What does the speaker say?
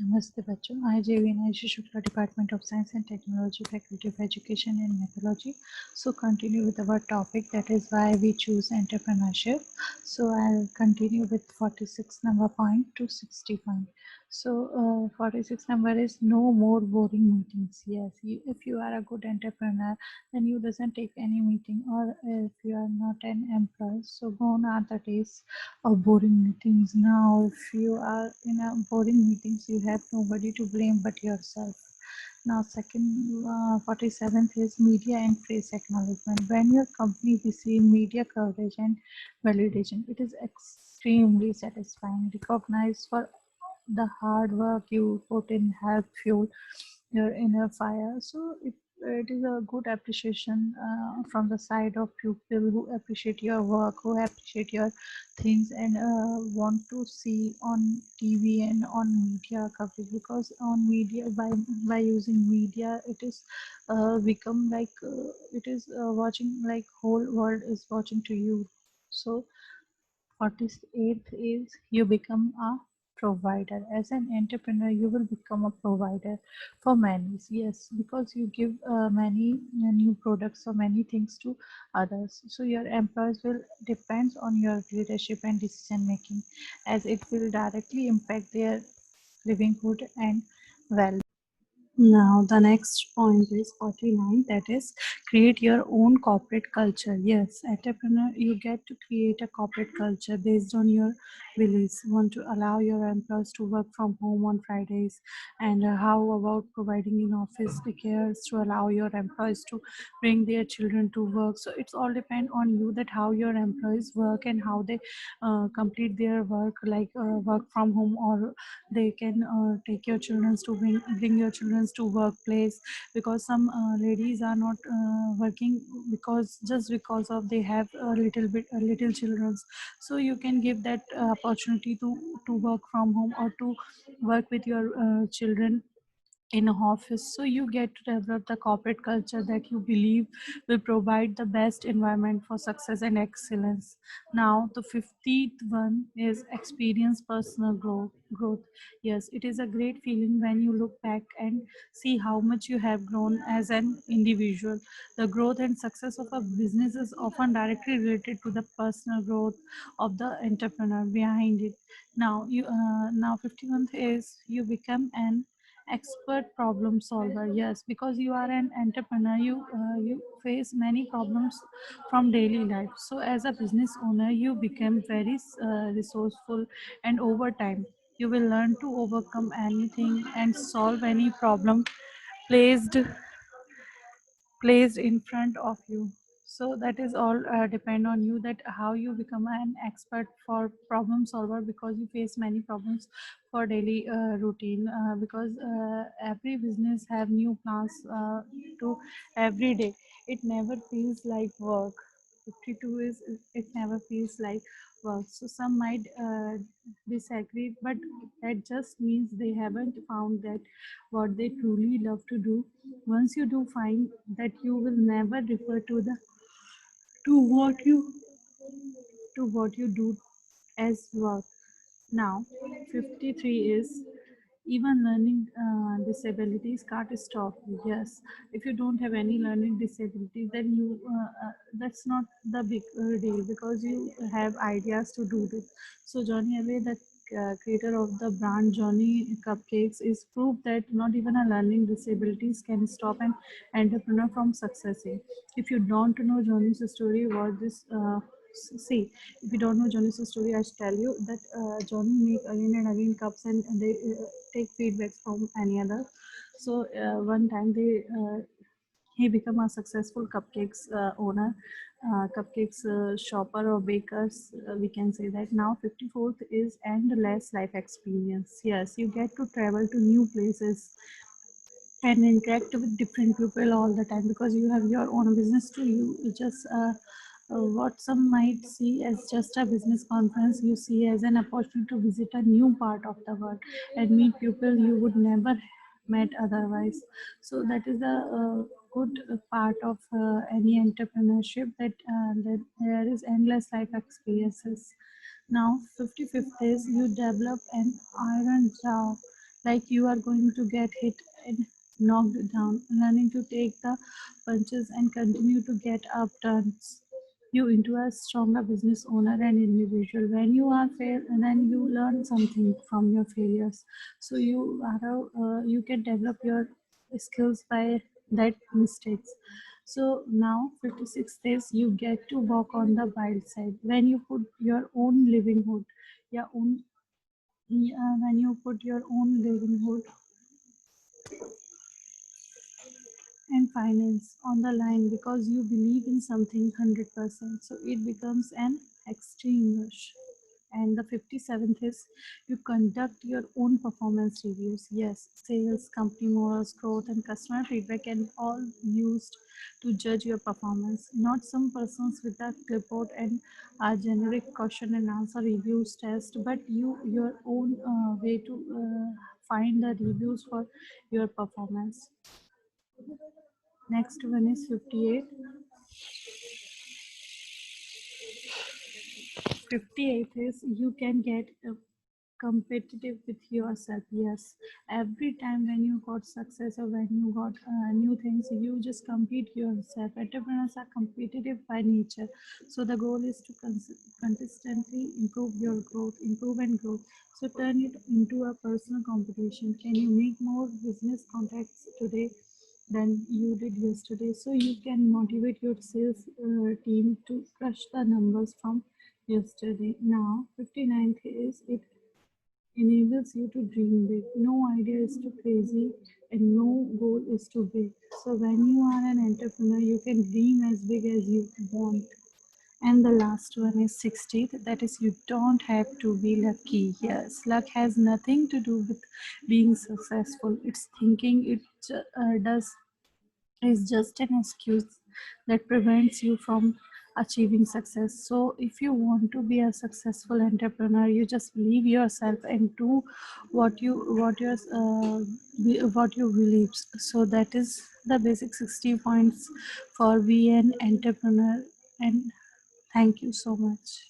Namaste बच्चों, I JV Naisha Shukla, Department of Science and Technology, Faculty of Education and Methodology. So continue with our topic, that is why we choose entrepreneurship. So I'll continue with 46 number point to 60 point. So 46 number is no more boring meetings. Yes, if you are a good entrepreneur, then you doesn't take any meeting, or if you are not an employee, so gone are the days of boring meetings. Now, if you are in a boring meetings, you have nobody to blame but yourself. Now, second, 47th is media and praise acknowledgement. When your company receive media coverage and validation, it is extremely satisfying. Recognized for the hard work you put in help fuel your inner fire. So it is a good appreciation from the side of people who appreciate your work, who appreciate your things, and want to see on TV and on media coverage, because on media, by using media, it is become like it is watching, like whole world is watching to you. So 48th is you become a provider. As an entrepreneur, you will become a provider for many. Yes, because you give many new products or many things to others. So your employees will depend on your leadership and decision making, as it will directly impact their livelihood and well. Now, the next point is 49, that is create your own corporate culture. Yes, entrepreneur, you get to create a corporate culture based on your beliefs. Want to allow your employees to work from home on Fridays, and how about providing in office cares to allow your employees to bring their children to work. So it's all depend on you, that how your employees work and how they complete their work, like work from home, or they can take your children to bring your children to workplace, because some ladies are not working because just because of they have a little children. So you can give that opportunity to work from home, or to work with your children in a office. So you get to develop the corporate culture that you believe will provide the best environment for success and excellence. Now the 50th one is experience personal growth. Yes, it is a great feeling when you look back and see how much you have grown as an individual. The growth and success of a business is often directly related to the personal growth of the entrepreneur behind it. Now 51st is you become an expert problem solver. Yes, because you are an entrepreneur, you face many problems from daily life. So as a business owner, you become very resourceful, and over time you will learn to overcome anything and solve any problem placed placed in front of you. So that is all depend on you, that how you become an expert for problem solver, because you face many problems for daily routine, because every business have new plans to every day. It never feels like work. 52 is it never feels like work. So some might disagree, but that just means they haven't found that what they truly love to do. Once you do find that, you will never refer to what you do as work. Now 53 is even learning disabilities can't stop you. Yes, if you don't have any learning disability, then you that's not the big deal, because you have ideas to do this. So Johnny Away, the creator of the brand Johnny Cupcakes, is proof that not even a learning disabilities can stop an entrepreneur from succeeding. If you don't know Johnny's story, what this see, if you don't know Johnny's story, I should tell you that Johnny make again and again cups, and they take feedback from any other. So one time he become a successful cupcakes owner, cupcakes shopper or bakers. We can say that. Now 54th is endless life experience. Yes, you get to travel to new places and interact with different people all the time, because you have your own business too. You just what some might see as just a business conference, you see as an opportunity to visit a new part of the world and meet people you would never met otherwise. So that is the good part of any entrepreneurship, that there is endless life experiences. Now 55th is you develop an iron jaw. like you are going to get hit and knocked down. Learning to take the punches and continue to get up turns you into a stronger business owner and individual. When you are fail, then you learn something from your failures. So you can develop your skills by that mistakes. So now 56 days you get to walk on the wild side. When you put your own livelihood, your own when you put your own livelihood and finance on the line because you believe in something 100%, so it becomes an extreme rush. And the 57th is you conduct your own performance reviews. Yes, sales, company morals, growth, and customer feedback can all used to judge your performance. Not some persons with a clipboard and a generic question and answer reviews test, but your own way to find the reviews for your performance. Next one is 58. 58 is you can get competitive with yourself. Yes, every time when you got success or when you got new things, you just compete yourself. Entrepreneurs are competitive by nature, so the goal is to consistently improve your growth, improve and grow. So turn it into a personal competition. Can you make more business contacts today than you did yesterday? So you can motivate your sales team to crush the numbers from yesterday. Now 59th is it enables you to dream big. No idea is too crazy and no goal is too big. So when you are an entrepreneur, you can dream as big as you want. And the last one is 60th, that is, you don't have to be lucky. Yes, luck has nothing to do with being successful. It's thinking it does is just an excuse that prevents you from achieving success. So if you want to be a successful entrepreneur, you just believe yourself and do what you believe. So that is the basic 60 points for being an entrepreneur. And thank you so much.